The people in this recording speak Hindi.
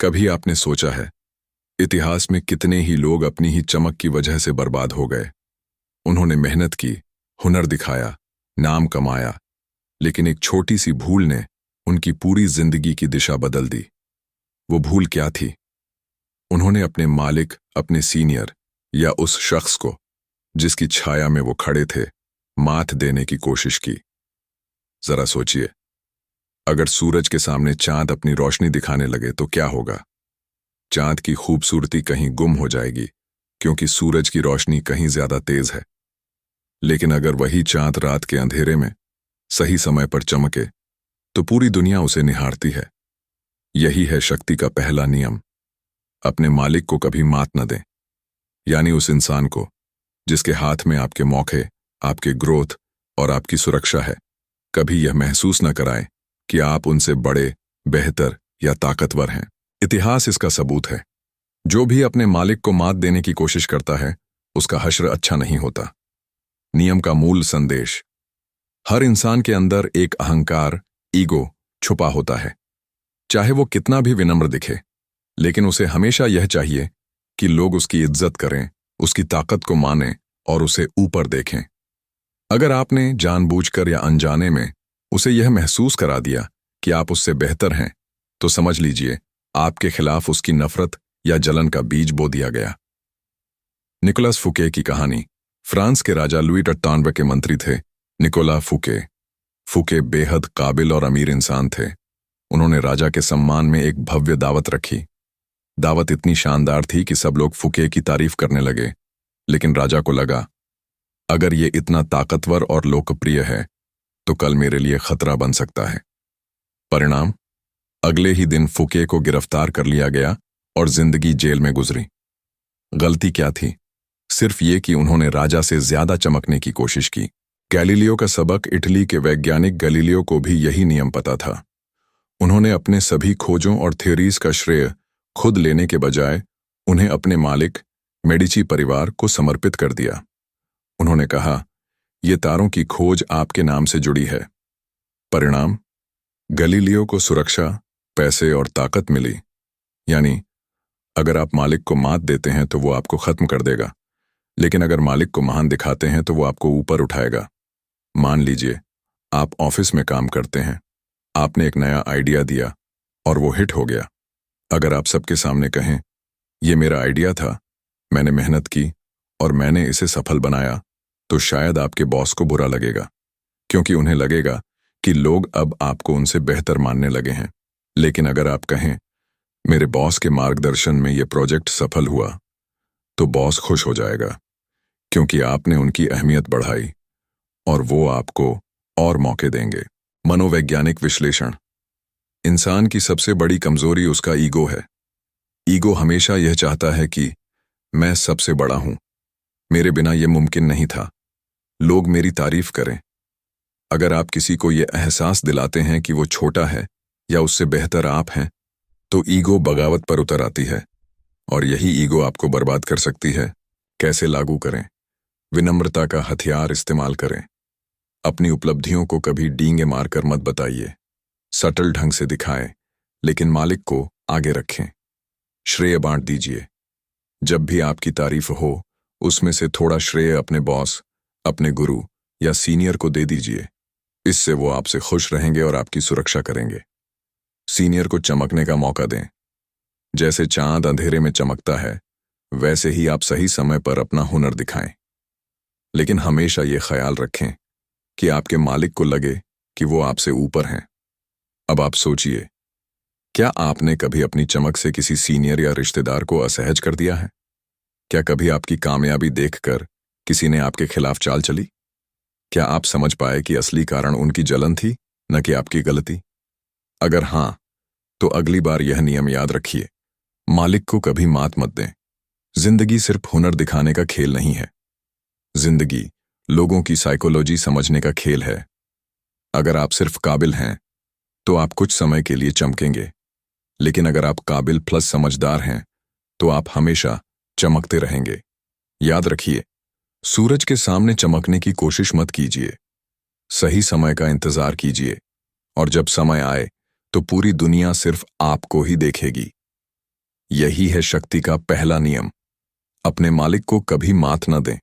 कभी आपने सोचा है, इतिहास में कितने ही लोग अपनी ही चमक की वजह से बर्बाद हो गए। उन्होंने मेहनत की, हुनर दिखाया, नाम कमाया, लेकिन एक छोटी सी भूल ने उनकी पूरी जिंदगी की दिशा बदल दी। वो भूल क्या थी? उन्होंने अपने मालिक, अपने सीनियर या उस शख्स को जिसकी छाया में वो खड़े थे, मात देने की कोशिश की। जरा सोचिए, अगर सूरज के सामने चांद अपनी रोशनी दिखाने लगे तो क्या होगा? चांद की खूबसूरती कहीं गुम हो जाएगी, क्योंकि सूरज की रोशनी कहीं ज्यादा तेज है। लेकिन अगर वही चांद रात के अंधेरे में सही समय पर चमके तो पूरी दुनिया उसे निहारती है। यही है शक्ति का पहला नियम। अपने मालिक को कभी मात न दें, यानी उस इंसान को जिसके हाथ में आपके मौके, आपके ग्रोथ और आपकी सुरक्षा है। कभी यह महसूस न कराएं कि आप उनसे बड़े, बेहतर या ताकतवर हैं। इतिहास इसका सबूत है। जो भी अपने मालिक को मात देने की कोशिश करता है, उसका हश्र अच्छा नहीं होता। नियम का मूल संदेश: हर इंसान के अंदर एक अहंकार, ईगो छुपा होता है। चाहे वो कितना भी विनम्र दिखे, लेकिन उसे हमेशा यह चाहिए कि लोग उसकी इज्जत करें, उसकी ताकत को मानें और उसे ऊपर देखें। अगर आपने जानबूझकर या अनजाने में उसे यह महसूस करा दिया कि आप उससे बेहतर हैं, तो समझ लीजिए आपके खिलाफ उसकी नफरत या जलन का बीज बो दिया गया। निकोलस फुके की कहानी। फ्रांस के राजा लुई 98 के मंत्री थे निकोला फुके। फुके बेहद काबिल और अमीर इंसान थे। उन्होंने राजा के सम्मान में एक भव्य दावत रखी। दावत इतनी शानदार थी कि सब लोग फुके की तारीफ करने लगे, लेकिन राजा को लगा, अगर ये इतना ताकतवर और लोकप्रिय है तो कल मेरे लिए खतरा बन सकता है। परिणाम: अगले ही दिन फुके को गिरफ्तार कर लिया गया और जिंदगी जेल में गुजरी। गलती क्या थी? सिर्फ ये कि उन्होंने राजा से ज्यादा चमकने की कोशिश की। गैलीलियो का सबक। इटली के वैज्ञानिक गैलीलियो को भी यही नियम पता था। उन्होंने अपने सभी खोजों और थ्योरीज का श्रेय खुद लेने के बजाय उन्हें अपने मालिक, मेडिची परिवार को समर्पित कर दिया। उन्होंने कहा, ये तारों की खोज आपके नाम से जुड़ी है। परिणाम: गैलीलियो को सुरक्षा, पैसे और ताकत मिली। यानी अगर आप मालिक को मात देते हैं तो वो आपको खत्म कर देगा, लेकिन अगर मालिक को महान दिखाते हैं तो वो आपको ऊपर उठाएगा। मान लीजिए आप ऑफिस में काम करते हैं, आपने एक नया आइडिया दिया और वो हिट हो गया। अगर आप सबके सामने कहें, ये मेरा आइडिया था, मैंने मेहनत की और मैंने इसे सफल बनाया, तो शायद आपके बॉस को बुरा लगेगा, क्योंकि उन्हें लगेगा कि लोग अब आपको उनसे बेहतर मानने लगे हैं। लेकिन अगर आप कहें, मेरे बॉस के मार्गदर्शन में यह प्रोजेक्ट सफल हुआ, तो बॉस खुश हो जाएगा, क्योंकि आपने उनकी अहमियत बढ़ाई और वो आपको और मौके देंगे। मनोवैज्ञानिक विश्लेषण। इंसान की सबसे बड़ी कमजोरी उसका ईगो है। ईगो हमेशा यह चाहता है कि मैं सबसे बड़ा हूं, मेरे बिना यह मुमकिन नहीं था, लोग मेरी तारीफ करें। अगर आप किसी को यह एहसास दिलाते हैं कि वो छोटा है या उससे बेहतर आप हैं, तो ईगो बगावत पर उतर आती है और यही ईगो आपको बर्बाद कर सकती है। कैसे लागू करें? विनम्रता का हथियार इस्तेमाल करें। अपनी उपलब्धियों को कभी डींगे मारकर मत बताइए। सटल ढंग से दिखाएं, लेकिन मालिक को आगे रखें। श्रेय बांट दीजिए। जब भी आपकी तारीफ हो, उसमें से थोड़ा श्रेय अपने बॉस, अपने गुरु या सीनियर को दे दीजिए। इससे वो आपसे खुश रहेंगे और आपकी सुरक्षा करेंगे। सीनियर को चमकने का मौका दें। जैसे चांद अंधेरे में चमकता है, वैसे ही आप सही समय पर अपना हुनर दिखाएं। लेकिन हमेशा ये ख्याल रखें कि आपके मालिक को लगे कि वो आपसे ऊपर हैं। अब आप सोचिए, क्या आपने कभी अपनी चमक से किसी सीनियर या रिश्तेदार को असहज कर दिया है? क्या कभी आपकी कामयाबी देखकर किसी ने आपके खिलाफ चाल चली? क्या आप समझ पाए कि असली कारण उनकी जलन थी, न कि आपकी गलती? अगर हां, तो अगली बार यह नियम याद रखिए, मालिक को कभी मात मत दें। जिंदगी सिर्फ हुनर दिखाने का खेल नहीं है। जिंदगी लोगों की साइकोलॉजी समझने का खेल है। अगर आप सिर्फ काबिल हैं, तो आप कुछ समय के लिए चमकेंगे, लेकिन अगर आप काबिल प्लस समझदार हैं, तो आप हमेशा चमकते रहेंगे। याद रखिए, सूरज के सामने चमकने की कोशिश मत कीजिए। सही समय का इंतजार कीजिए, और जब समय आए तो पूरी दुनिया सिर्फ आपको ही देखेगी। यही है शक्ति का पहला नियम। अपने मालिक को कभी मात न दें।